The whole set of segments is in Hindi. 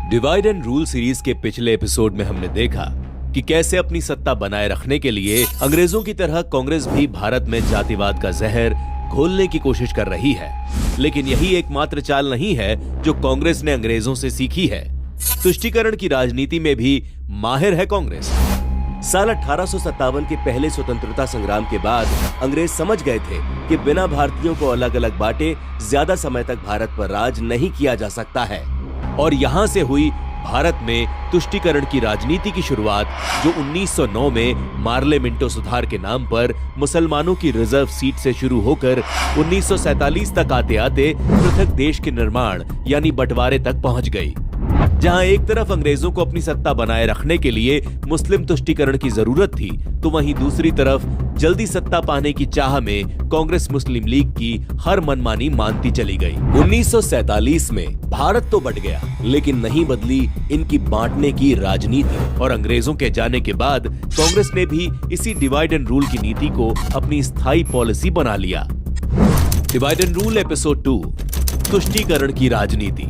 डिवाइड एंड रूल सीरीज के पिछले एपिसोड में हमने देखा कि कैसे अपनी सत्ता बनाए रखने के लिए अंग्रेजों की तरह कांग्रेस भी भारत में जातिवाद का जहर घोलने की कोशिश कर रही है। लेकिन यही एकमात्र चाल नहीं है जो कांग्रेस ने अंग्रेजों से सीखी है। तुष्टीकरण की राजनीति में भी माहिर है कांग्रेस। साल 1857 के पहले स्वतंत्रता संग्राम के बाद अंग्रेज समझ गए थे कि बिना भारतीयों को अलग अलग बांटे ज्यादा समय तक भारत पर राज नहीं किया जा सकता है। और यहां से हुई भारत में तुष्टीकरण की राजनीति की शुरुआत, जो 1909 में मार्ले मिंटो सुधार के नाम पर मुसलमानों की रिजर्व सीट से शुरू होकर 1947 तक आते आते पृथक देश के निर्माण यानी बंटवारे तक पहुंच गई। जहां एक तरफ अंग्रेजों को अपनी सत्ता बनाए रखने के लिए मुस्लिम तुष्टीकरण की जरूरत थी, तो वहीं दूसरी तरफ जल्दी सत्ता पाने की चाह में कांग्रेस मुस्लिम लीग की हर मनमानी मानती चली गई। 1947 में भारत तो बंट गया, लेकिन नहीं बदली इनकी बांटने की राजनीति। और अंग्रेजों के जाने के बाद कांग्रेस ने भी इसी डिवाइड एंड रूल की नीति को अपनी स्थायी पॉलिसी बना लिया। डिवाइड एंड रूल एपिसोड 2, तुष्टीकरण की राजनीति।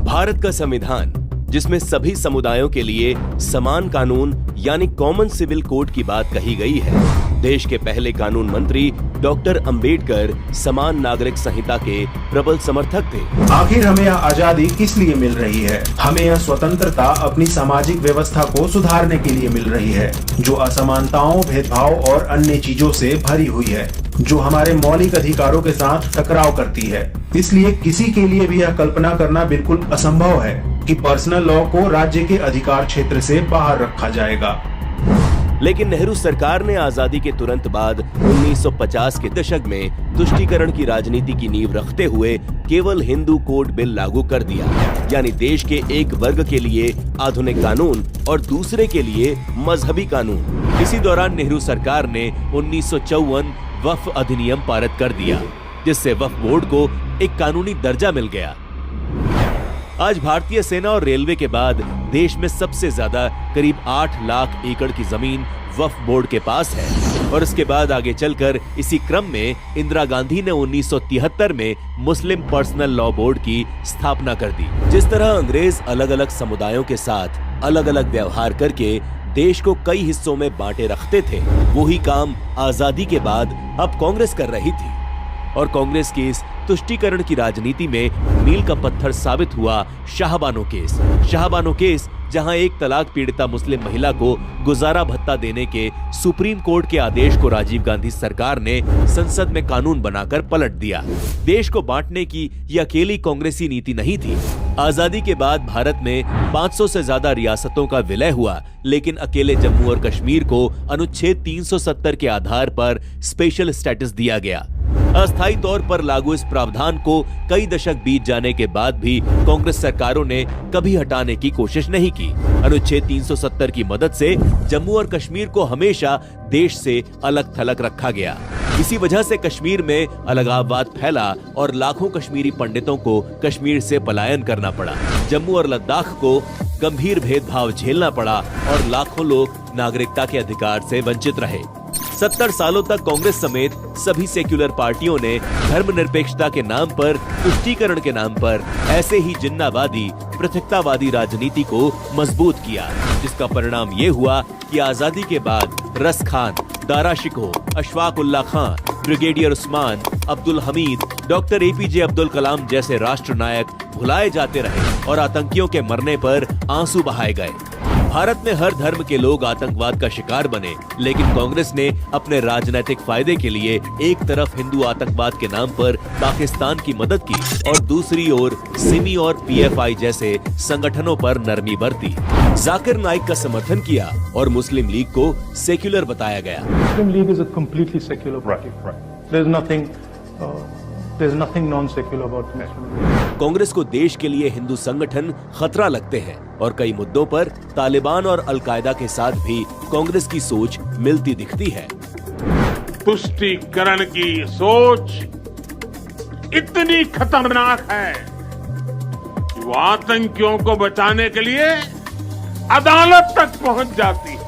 भारत का संविधान, जिसमें सभी समुदायों के लिए समान कानून यानी कॉमन सिविल कोड की बात कही गई है। देश के पहले कानून मंत्री डॉक्टर अंबेडकर समान नागरिक संहिता के प्रबल समर्थक थे। आखिर हमें यह आजादी किस लिए मिल रही है? हमें यह स्वतंत्रता अपनी सामाजिक व्यवस्था को सुधारने के लिए मिल रही है, जो असमानताओं, भेदभाव और अन्य चीजों से भरी हुई है, जो हमारे मौलिक अधिकारों के साथ टकराव करती है। इसलिए किसी के लिए भी यह कल्पना करना बिल्कुल असंभव है कि पर्सनल लॉ को राज्य के अधिकार क्षेत्र से बाहर रखा जाएगा। लेकिन नेहरू सरकार ने आजादी के तुरंत बाद 1950 के दशक में तुष्टीकरण की राजनीति की नींव रखते हुए केवल हिंदू कोड बिल लागू कर दिया, यानी देश के एक वर्ग के लिए आधुनिक कानून और दूसरे के लिए मजहबी कानून। इसी दौरान नेहरू सरकार ने 1954 वक्फ अधिनियम पारित कर दिया, जिससे वक्फ बोर्ड को एक कानूनी दर्जा मिल गया। आज भारतीय सेना और रेलवे के बाद देश में सबसे ज्यादा करीब 8 लाख एकड़ की जमीन वक्फ बोर्ड के पास है। और इसके बाद आगे चलकर इसी क्रम में इंदिरा गांधी ने 1973 में मुस्लिम पर्सनल लॉ बोर्ड की स्थापना कर दी। जिस तरह अंग्रेज अलग अलग समुदायों के साथ अलग अलग व्यवहार करके देश को कई हिस्सों में बांटे रखते थे, वही काम आजादी के बाद अब कांग्रेस कर रही थी। और कांग्रेस की इस तुष्टीकरण की राजनीति में मील का पत्थर साबित हुआ शाहबानो केस। शाहबानो केस, जहां एक तलाक पीड़िता मुस्लिम महिला को गुजारा भत्ता देने के सुप्रीम कोर्ट के आदेश को राजीव गांधी सरकार ने संसद में कानून बनाकर पलट दिया। देश को बांटने की यह अकेली कांग्रेसी नीति नहीं थी। आजादी के बाद भारत में 500 से ज्यादा रियासतों का विलय हुआ, लेकिन अकेले जम्मू और कश्मीर को अनुच्छेद 370 के आधार पर स्पेशल स्टेटस दिया गया। अस्थायी तौर पर लागू इस प्रावधान को कई दशक बीत जाने के बाद भी कांग्रेस सरकारों ने कभी हटाने की कोशिश नहीं की। अनुच्छेद 370 की मदद से जम्मू और कश्मीर को हमेशा देश से अलग थलग रखा गया। इसी वजह से कश्मीर में अलगाववाद फैला और लाखों कश्मीरी पंडितों को कश्मीर से पलायन करना पड़ा। जम्मू और लद्दाख को गंभीर भेदभाव झेलना पड़ा और लाखों लोग नागरिकता के अधिकार से वंचित रहे। 70 सालों तक कांग्रेस समेत सभी सेक्युलर पार्टियों ने धर्मनिरपेक्षता के नाम पर, तुष्टीकरण के नाम पर ऐसे ही जिन्नावादी, पृथकतावादी राजनीति को मजबूत किया, जिसका परिणाम ये हुआ कि आजादी के बाद Ras Khan, Dara Shikoh, Ashfaq Ullah Khan, brigadier Usman, Abdul Hamid, doctor APJ Abdul Kalam जैसे राष्ट्र नायक भुलाए जाते रहे और आतंकियों के मरने पर आंसू बहाए गए। भारत में हर धर्म के लोग आतंकवाद का शिकार बने, लेकिन कांग्रेस ने अपने राजनीतिक फायदे के लिए एक तरफ हिंदू आतंकवाद के नाम पर पाकिस्तान की मदद की और दूसरी ओर सिमी और PFI जैसे संगठनों पर नरमी बरती। जाकिर नाइक का समर्थन किया और मुस्लिम लीग को सेक्युलर बताया गया। Muslim League is a completely secular party. There's nothing non-secular about Muslim League. Congress को देश के लिए हिंदू संगठन खतरा लगते हैं और कई मुद्दों पर तालिबान और अलकायदा के साथ भी कांग्रेस की सोच मिलती दिखती है। तुष्टीकरण की सोच इतनी खतरनाक है कि वो आतंकियों को बचाने के लिए अदालत तक पहुंच जाती है।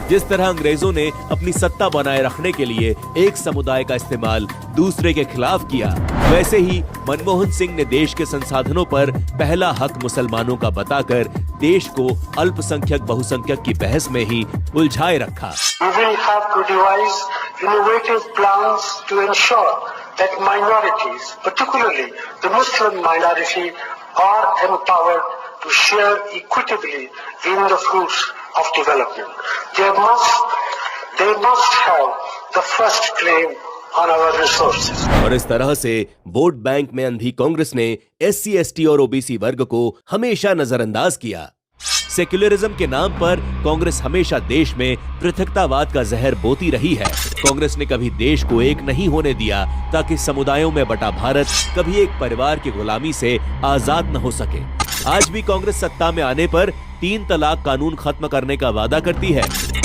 जिस तरह अंग्रेजों ने अपनी सत्ता बनाए रखने के लिए एक समुदाय का इस्तेमाल दूसरे के खिलाफ किया, वैसे ही मनमोहन सिंह ने देश के संसाधनों पर पहला हक मुसलमानों का बताकर देश को अल्पसंख्यक बहुसंख्यक की बहस में ही उलझाए रखा। We will have to devise innovative plans to ensure that minorities, particularly the Muslim minority, are empowered to share equitably in the fruits of development. They must have the first claim on our resources. और इस तरह से वोट बैंक में अंधी कांग्रेस ने SC, ST और OBC वर्ग को हमेशा नजरअंदाज किया। सेक्युलरिज्म के नाम पर कांग्रेस हमेशा देश में पृथकतावाद का जहर बोती रही है। कांग्रेस ने कभी देश को एक नहीं होने दिया ताकि समुदायों में बटा भारत कभी एक परिवार की गुलामी से आजाद न हो सके। आज भी कांग्रेस सत्ता में आने पर 3 तलाक कानून खत्म करने का वादा करती है।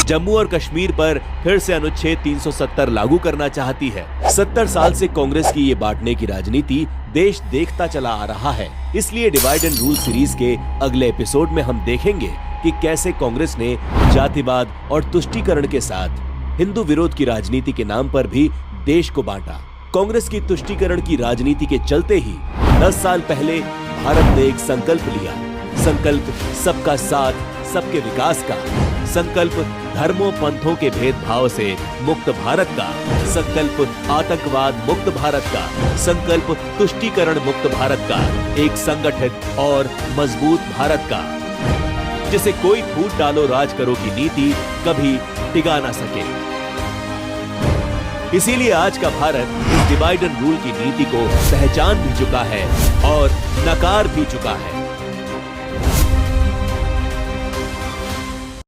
जम्मू और कश्मीर पर फिर से अनुच्छेद 370 लागू करना चाहती है। 70 साल से कांग्रेस की ये बांटने की राजनीति देश देखता चला आ रहा है। इसलिए डिवाइड एंड रूल सीरीज के अगले एपिसोड में हम देखेंगे कि कैसे कांग्रेस ने जातिवाद और तुष्टीकरण के साथ हिंदू विरोध की राजनीति के नाम पर भी देश को बांटा। कांग्रेस की तुष्टीकरण की राजनीति के चलते ही 10 साल पहले भारत ने एक संकल्प लिया। संकल्प सबका साथ, सबके विकास का। संकल्प धर्मों पंथों के भेदभाव से मुक्त भारत का। संकल्प आतंकवाद मुक्त भारत का। संकल्प तुष्टीकरण मुक्त भारत का। एक संगठित और मजबूत भारत का, जिसे कोई फूट डालो राज करो की नीति कभी टिका ना सके। इसीलिए आज का भारत इस डिवाइड एंड रूल की नीति को पहचान भी चुका है और नकार भी चुका है।